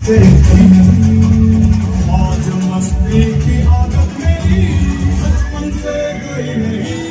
मौज मस्ती की आदत मेरी बचपन से गई नहीं।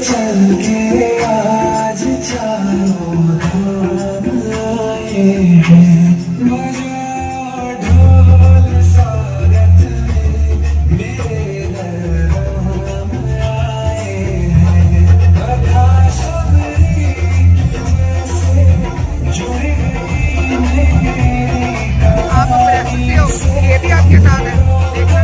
चल के आज चारों धाम आए हैं, बजाओ ढोल स्वागत में मेरे दरबार आए हैं। कथा शबरी से जुड़ गई मेरी आप अपने हो, ये भी आपके साथ है, देखना।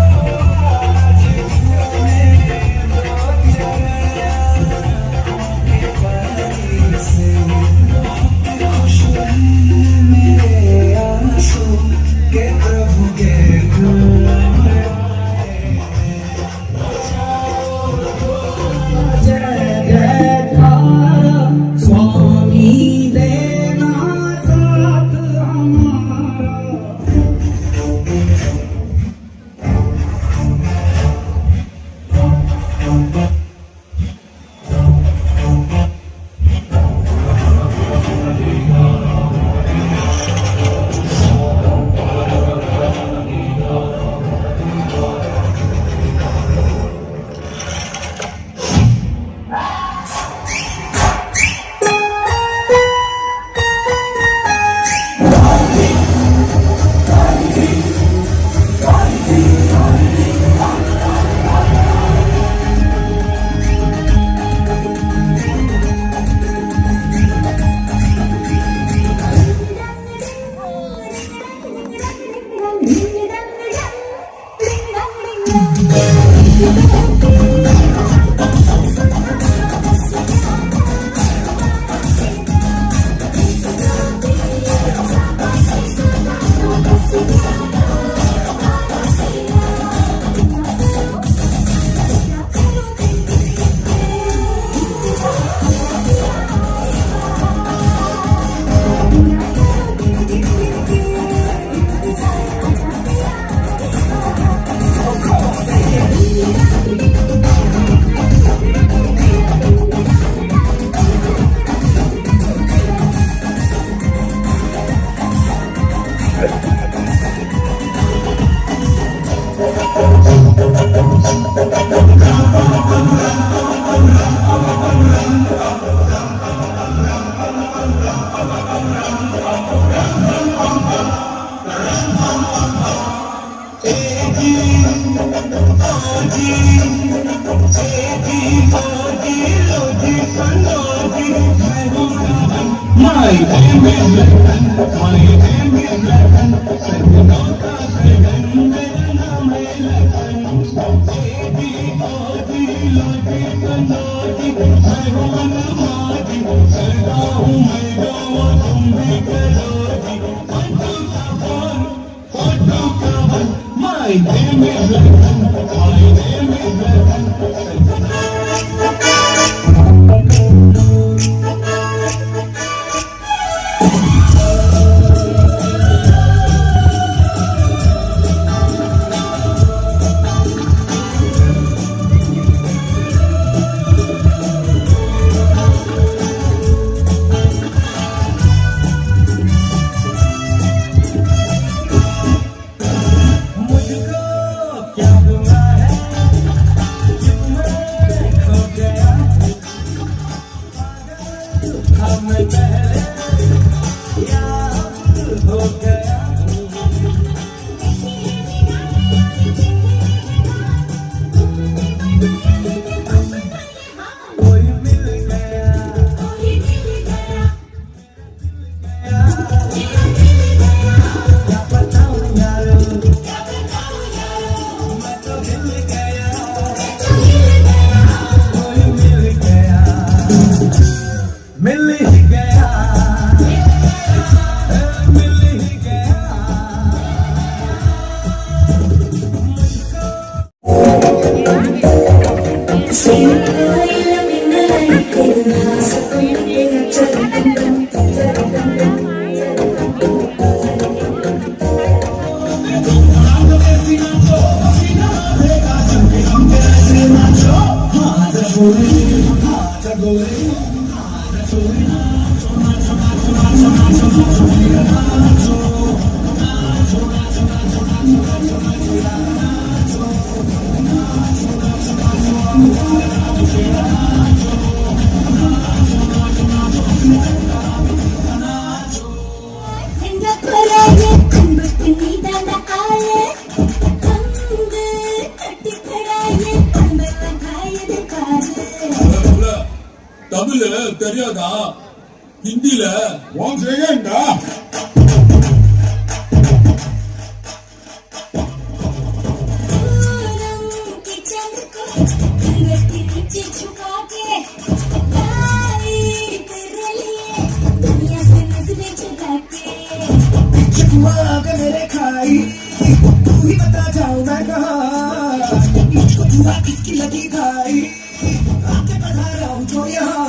मिल ही गया தமிழ் தெரியாதா? ஹிந்தில உன் செய்யண்டா अगर मेरे खाई तू ही बता जाऊं मैं कहाँ मुझको जुआ किसकी लगी खाई आके बढ़ा रहा हूँ जो यहाँ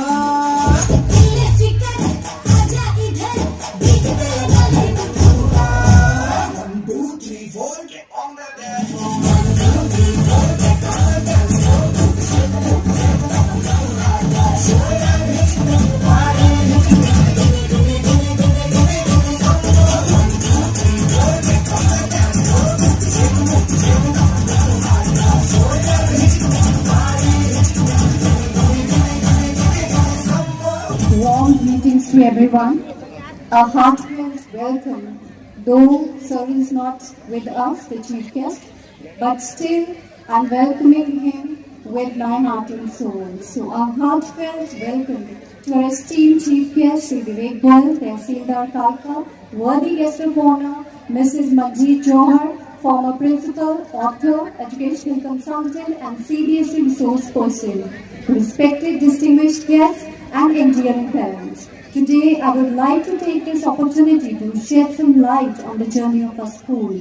1, 2, 3, 4 get on the dance floor. 1, 2, 3, 4 get on the dance floor. Warm greetings to everyone. A heartfelt welcome. Though Sir is not with us, the chief guest, but still I'm welcoming him with my heart and soul. So a heartfelt welcome to our esteemed chief guest, Shri Vivek Goyal, Tehsildar Kalka, worthy guest of honor, Mrs. Manjeet Johar, former principal, author, educational consultant, and CBSE resource person, respected distinguished guests, and endearing parents. Today, I would like to take this opportunity to shed some light on the journey of our school.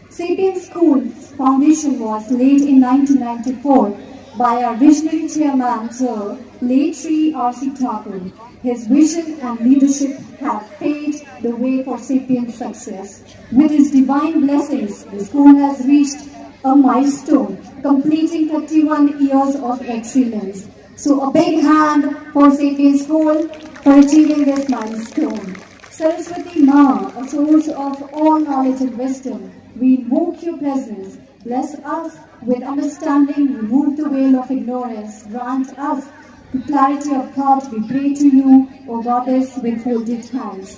Sapiens School's foundation was laid in 1994 by our visionary chairman, Sir, late Sri R.C. Thakur. His vision and leadership have paved the way for Sapiens' success. With his divine blessings, the school has reached a milestone, completing 31 years of excellence. So a big hand for Sapiens School for achieving this milestone. Saraswati Ma, a source of all knowledge and wisdom, we invoke your presence. Bless us with understanding, remove the veil of ignorance, grant us the clarity of thought. We pray to you, O Goddess, with folded hands.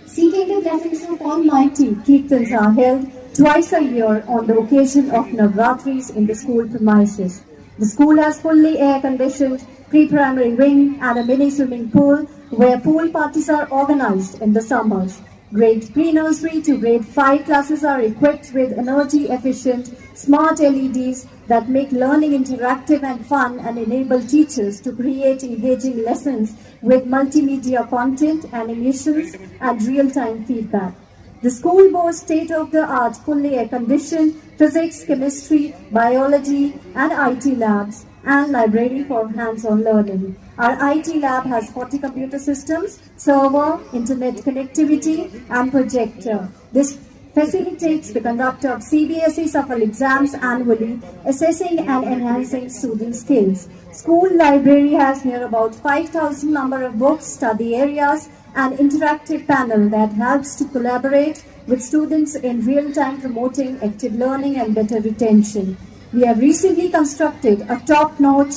Seeking the blessings of Almighty, Kirtans are held twice a year on the occasion of Navratris in the school premises. The school has fully air-conditioned pre-primary wing and a mini swimming pool where pool parties are organized in the summers. Grade pre-nursery to grade 5 classes are equipped with energy-efficient smart LEDs that make learning interactive and fun and enable teachers to create engaging lessons with multimedia content, animations, and real-time feedback. The school boasts state-of-the-art, fully air-conditioned physics, chemistry, biology, and IT labs, and library for hands-on learning. Our IT lab has 40 computer systems, server, internet connectivity, and projector. This facilitates the conduct of CBSE Safal exams annually, assessing and enhancing student skills. School library has near about 5,000 number of books, study areas, and interactive panel that helps to collaborate with students in real time, promoting active learning and better retention. We have recently constructed a top-notch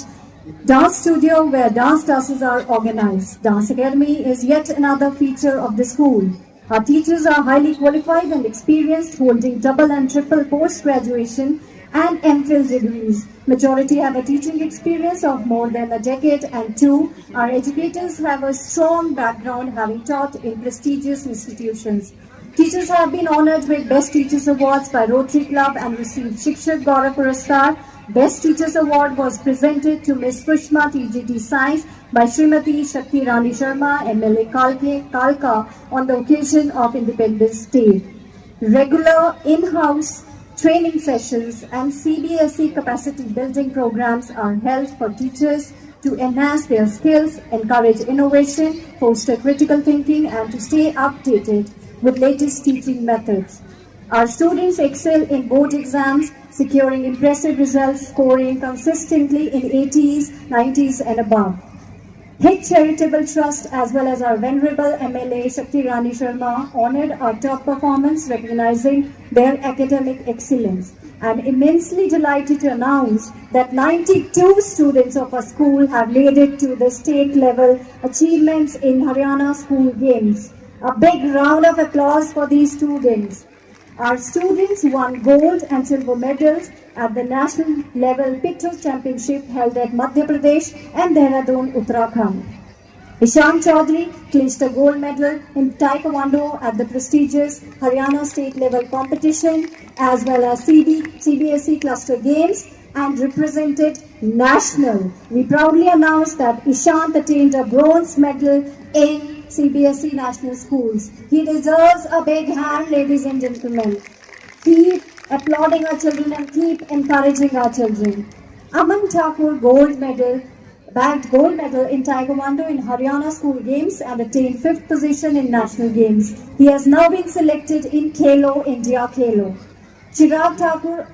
dance studio where dance classes are organized. Dance Academy is yet another feature of the school. Our teachers are highly qualified and experienced, holding double and triple post-graduation and MPhil degrees. Majority have a teaching experience of more than a decade, and 2, our educators have a strong background having taught in prestigious institutions. Teachers have been honored with Best Teachers Awards by Rotary Club and received Shikshak Gaurav Puraskar. Best Teachers Award was presented to Ms. Pushma TGT Science by Srimati Shakti Rani Sharma, MLA Kalka, on the occasion of Independence Day. Regular in-house training sessions and CBSE capacity building programs are held for teachers to enhance their skills, encourage innovation, foster critical thinking, and to stay updated with latest teaching methods. Our students excel in board exams, securing impressive results, scoring consistently in 80s, 90s, and above. HIT Charitable Trust as well as our Venerable MLA Shakti Rani Sharma honored our top performance, recognizing their academic excellence. I'm immensely delighted to announce that 92 students of our school have made it to the state level achievements in Haryana School Games. A big round of applause for these students. Our students won gold and silver medals at the national level Pittu Championship held at Madhya Pradesh and Dehradun, Uttarakhand. Ishan Chaudhary clinched a gold medal in Taekwondo at the prestigious Haryana state level competition as well as CBSE cluster games and represented national. We proudly announce that Ishant attained a bronze medal in CBSE national schools. He deserves a big hand, ladies and gentlemen. Keep applauding our children and keep encouraging our children. Aman Thakur bagged gold medal in Taekwondo in Haryana School Games and attained 5th position in national games. He has now been selected in Khelo India Khelo. Chirag Thakur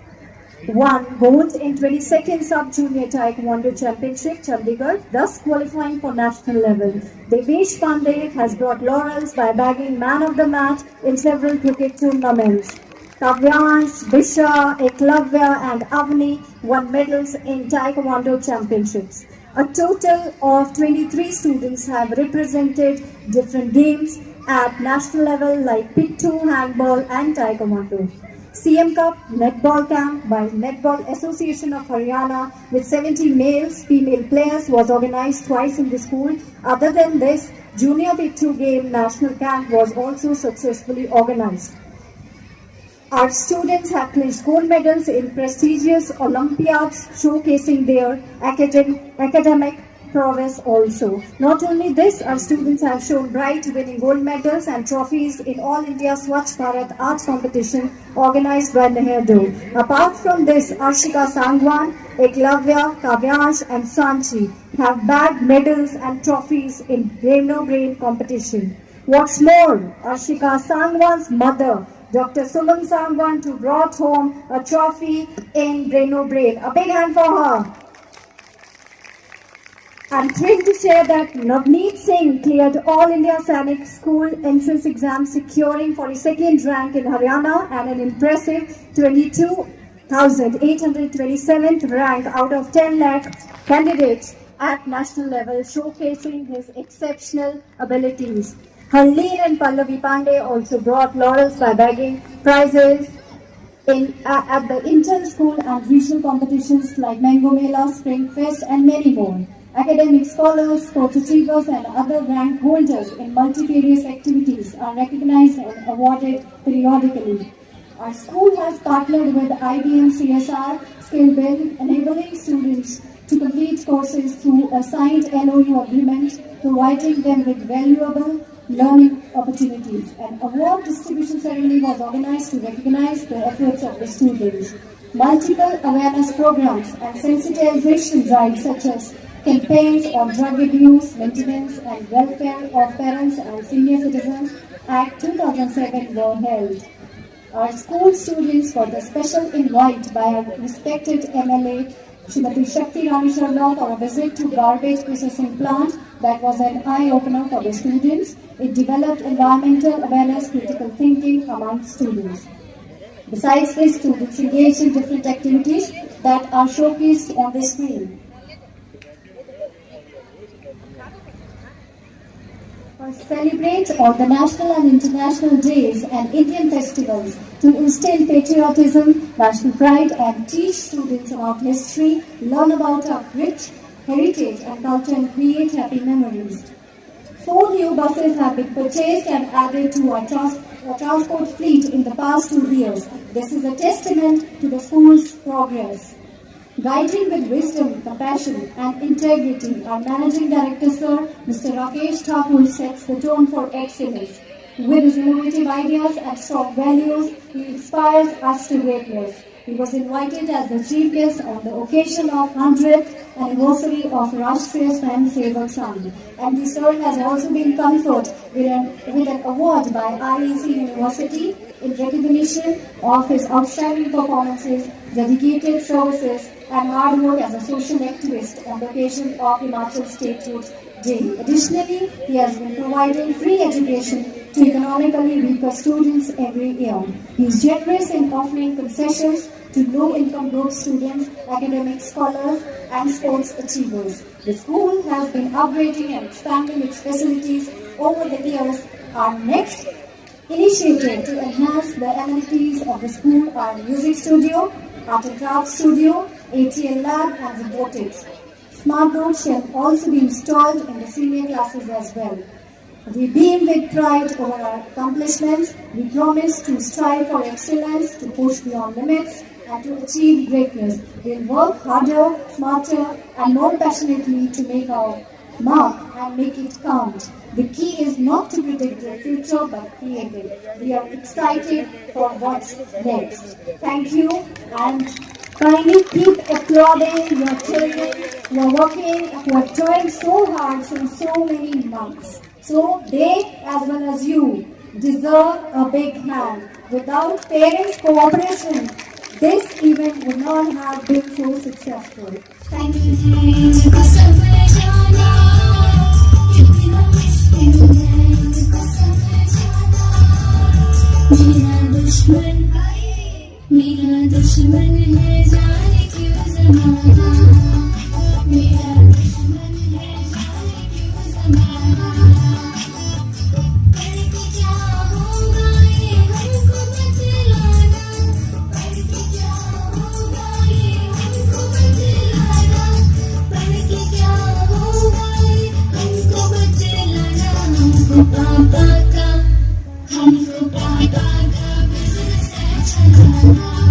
won gold in 22nd Sub-Junior Taekwondo Championship, Chandigarh, thus qualifying for national level. Devesh Pandey has brought laurels by bagging man of the match in several cricket tournaments. Kavyansh, Bisha, Eklavya and Avni won medals in Taekwondo Championships. A total of 23 students have represented different games at national level like Pittu, Handball and Taekwondo. CM Cup Netball Camp by Netball Association of Haryana with 70 female players was organized twice in the school. Other than this, Junior Pittu Game National Camp was also successfully organized. Our students have clinched gold medals in prestigious Olympiads, showcasing their academic prowess also. Not only this, our students have shown bright, winning gold medals and trophies in All India Swachh Bharat Arts Competition organized by Nehru. Apart from this, Arshika Sangwan, Eklavya, Kavyansh and Sanchi have bagged medals and trophies in brain competition. What's more, Arshika Sangwan's mother, Dr. Suman Sangwan, too brought home a trophy in brain. A big hand for her. I'm thrilled to share that Navneet Singh cleared All India Sainik School entrance exam, securing 42nd rank in Haryana and an impressive 22,827th rank out of 10 lakh candidates at national level, showcasing his exceptional abilities. Harleen and Pallavi Pandey also brought laurels by bagging prizes at the inter-school and regional competitions like Mango Mela, Spring Fest and many more. Academic scholars, sports achievers and other rank holders in multifarious activities are recognized and awarded periodically. Our school has partnered with IBM CSR Skill Build, enabling students to complete courses through a signed LOU agreement, providing them with valuable learning opportunities. An award distribution ceremony was organized to recognize the efforts of the students. Multiple awareness programs and sensitization drives such as campaigns on drug abuse, maintenance and welfare of parents and senior citizens Act 2007 were held. Our school students got a special invite by our respected MLA Srimati Shakti Rani Sharma for a visit to garbage processing plant that was an eye-opener for the students. It developed environmental awareness, critical thinking among students. Besides this, students engaged in different activities that are showcased on the screen. Celebrate all the national and international days and Indian festivals to instill patriotism, national pride and teach students about history, learn about our rich heritage and culture and create happy memories. 4 new buses have been purchased and added to our transport fleet in the past 2 years. This is a testament to the school's progress. Guiding with wisdom, compassion and integrity, our Managing Director, Sir, Mr. Rakesh Thakur sets the tone for excellence. With his innovative ideas and strong values, he inspires us to greatness. He was invited as the chief guest on the occasion of 100th anniversary of Rashtriya Swayam Sevak Sangh. MD Sir has also been conferred with an award by IEC University in recognition of his outstanding performances, dedicated services and hard work as a social activist on the occasion of Himachal State Youth day. Additionally, he has been providing free education to economically weaker students every year. He is generous in offering concessions to low-income group students, academic scholars, and sports achievers. The school has been upgrading and expanding its facilities over the years. Our next initiative to enhance the amenities of the school are music studio, art and craft studio, ATL lab, and robotics. Smart boards shall also be installed in the senior classes as well. We beam with pride over our accomplishments. We promise to strive for excellence, to push beyond limits, and to achieve greatness. We'll work harder, smarter, and more passionately to make our mark and make it count. The key is not to predict the future, but create it. We are excited for what's next. Thank you, and kindly keep applauding your children who are working, who are trying so hard since so many months. So they, as well as you, deserve a big hand. Without parents' cooperation, this event would not have been so successful. Thank you. मेरा दुश्मन है जाने क्यों ज़माना मेरा दुश्मन है जाने क्यों ज़माना करके क्या होगा ये हमको बतलाना करके क्या होगा ये हमको बतलाना करके क्या होगा ये हमको बतलाना हमको पापा का बिज़नेस है चलाना हमको पापा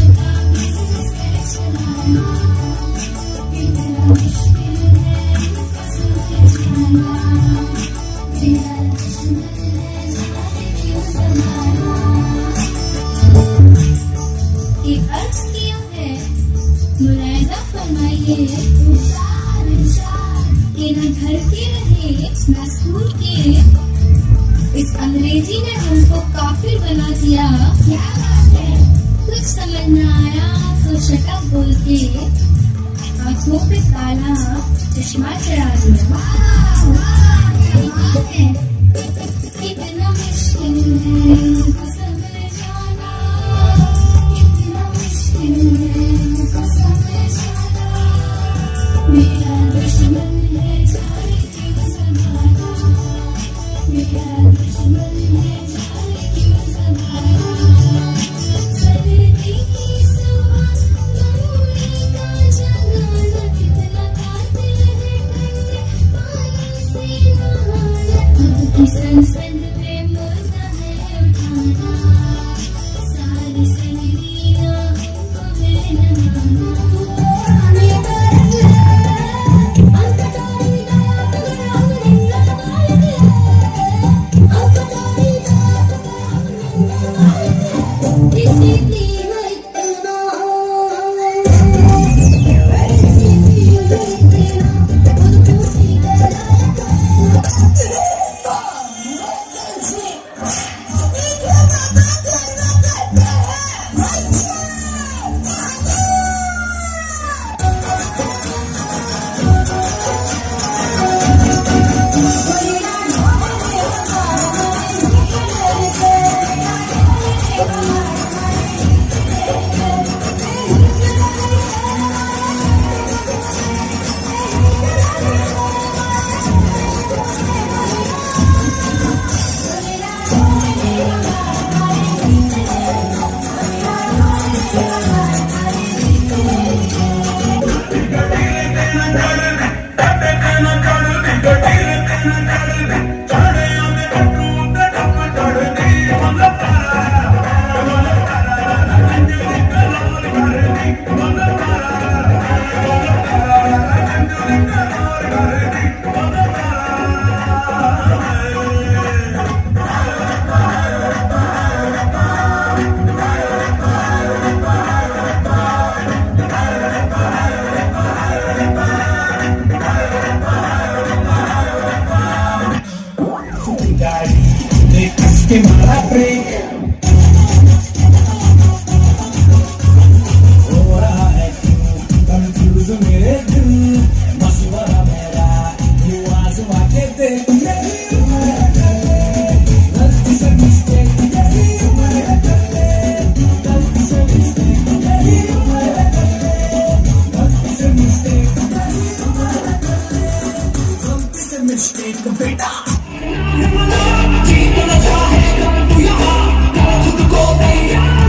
का बिज़नेस है चलाना इतना मुश्किल है हमको समझाना मेरा दुश्मन है जाने क्यों ज़माना ये अर्ज़ किया है मुलाहिज़ा फरमाइए ये ना घर के रहे ना स्कूल के इस अंग्रेजी ने हमको काफिर बना दिया क्या बात है कुछ समझ न आया तो शटअप बोल के आंखों पे काला चश्मा चढ़ा दिया इतना मुश्किल है हमको समझाना इतना मुश्किल है हमको समझाना मेरा दुश्मन है जाने क्यों ज़माना मेरा दुश्मन है जाने क्यों ज़माना सर्दी की सवा गर्मी का जगाना कितना कातिल है ठंडे पानी से नहाना अब की संसद में मुर्दा है उठाना सारी सहेलियां हमको है नहाना que mala break हो रहा है क्यों कंफ्यूज मेरे दिल मसवा मिस्टेक यही उम्र है कर ले, गलती से मिस्टेक यही उम्र है कर ले, गलती से मिस्टेक यही उम्र है कर ले, गलती से मिस्टेक यही उम्र है कर ले, गलती से मिस्टेक बेटा जीतना चाहेगा तू यहाँ खुद को तैयार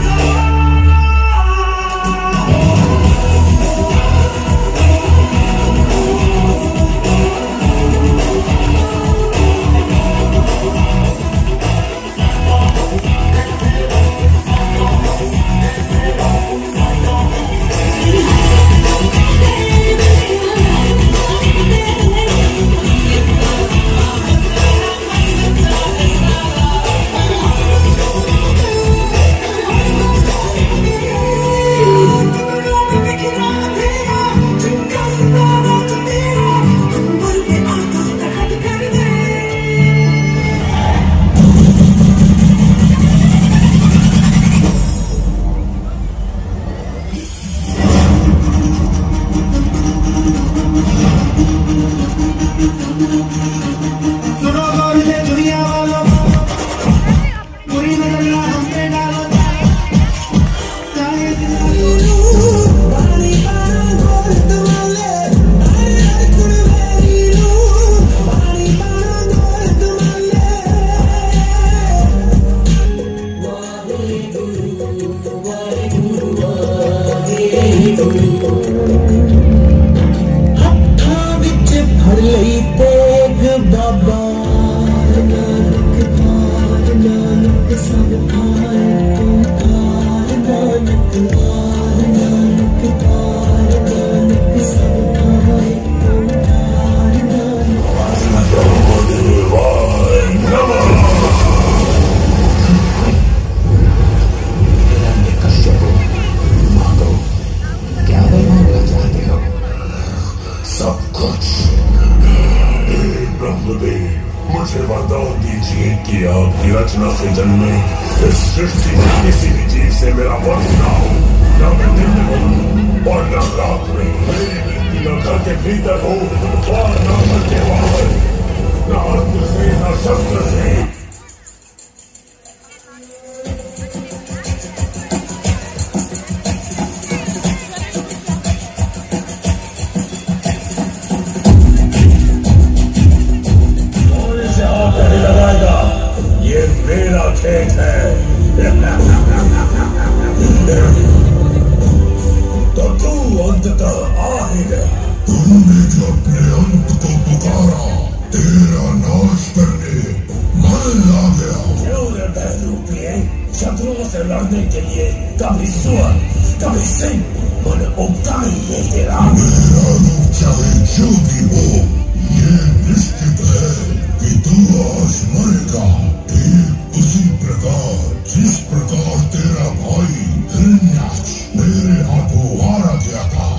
मुझे वरदान दीजिए कि आपकी रचना से जन्मे इस सृष्टि में किसी भी जीव से मेरा वंश ना हो, न मैं दिन में हो और न रात में। मेरी मृत्यु न घर के भीतर हो और न घर के बाहर, न अस्त्र से न शस्त्र से। ये मेरा खेत है। तो तू अंततः आ ही गया। तूने जो अपने अंत को पुकारा, तेरा नाश करने मन आ गया। क्यों रे बहरूपिये, शत्रुओं से लड़ने के लिए कभी सुअर कभी सिंह मन उगता नहीं है तेरा। मेरा रूप चाहे जो भी हो, ये निश्चित है कि तू आज मरेगा, ठीक उसी प्रकार जिस प्रकार तेरा भाई हिरण्याक्ष मेरे हाथों मारा गया था।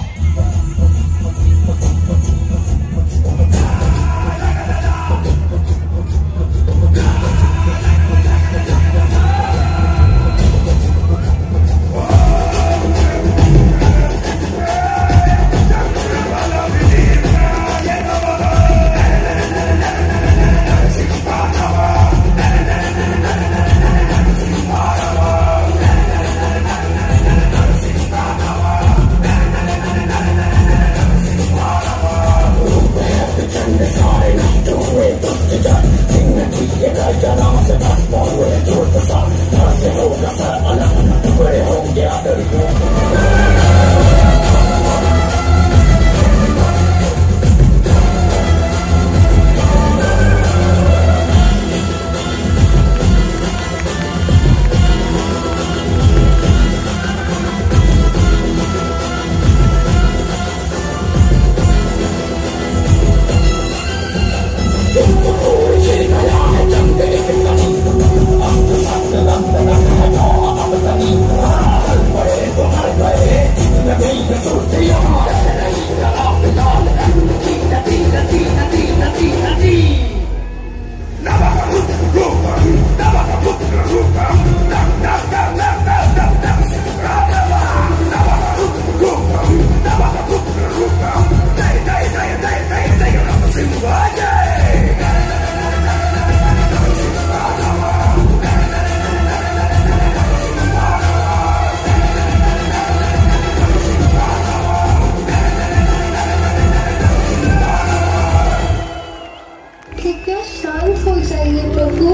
क्या शांत हो जाइए प्रभु।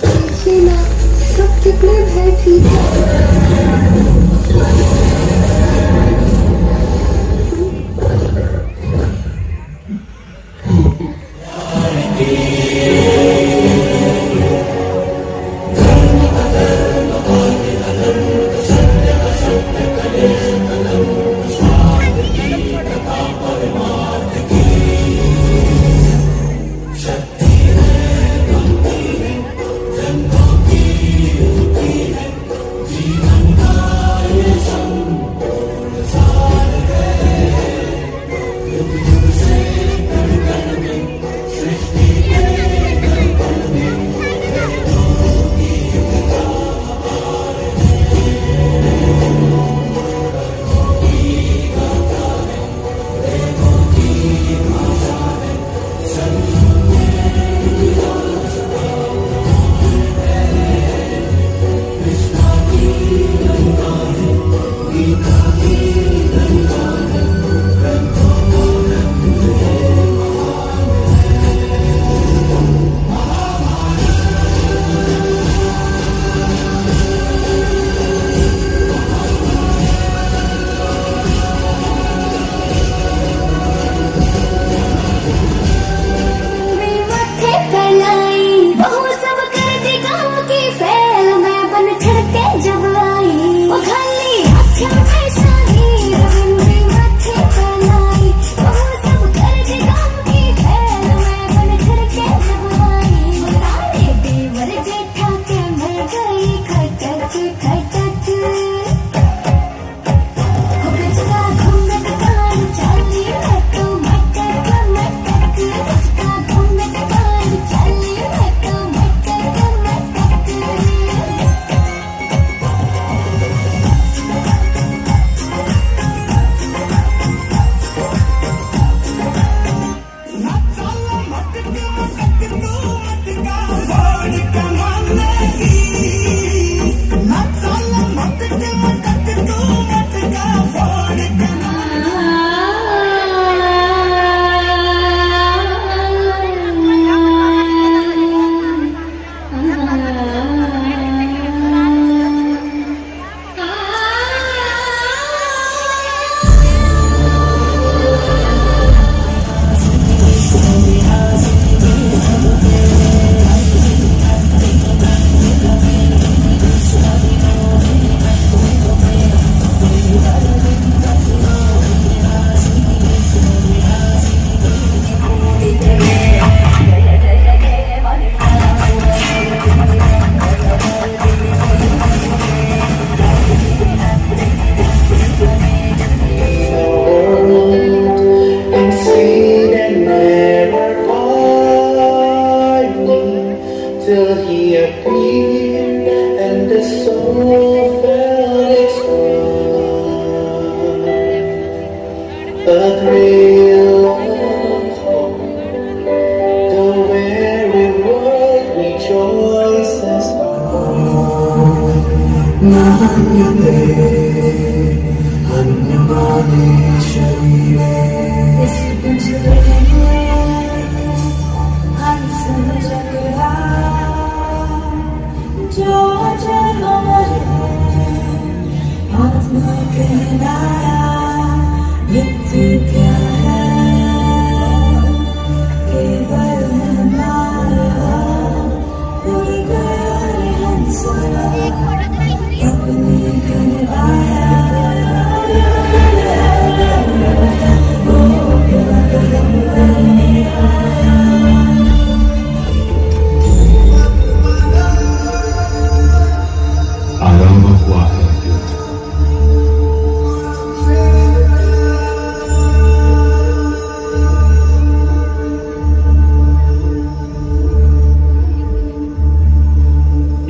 देखिए ना सब कितने भयभीत हैं।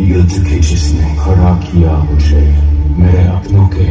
युद्ध के जिसने खड़ा किया मुझे मेरे अपनों के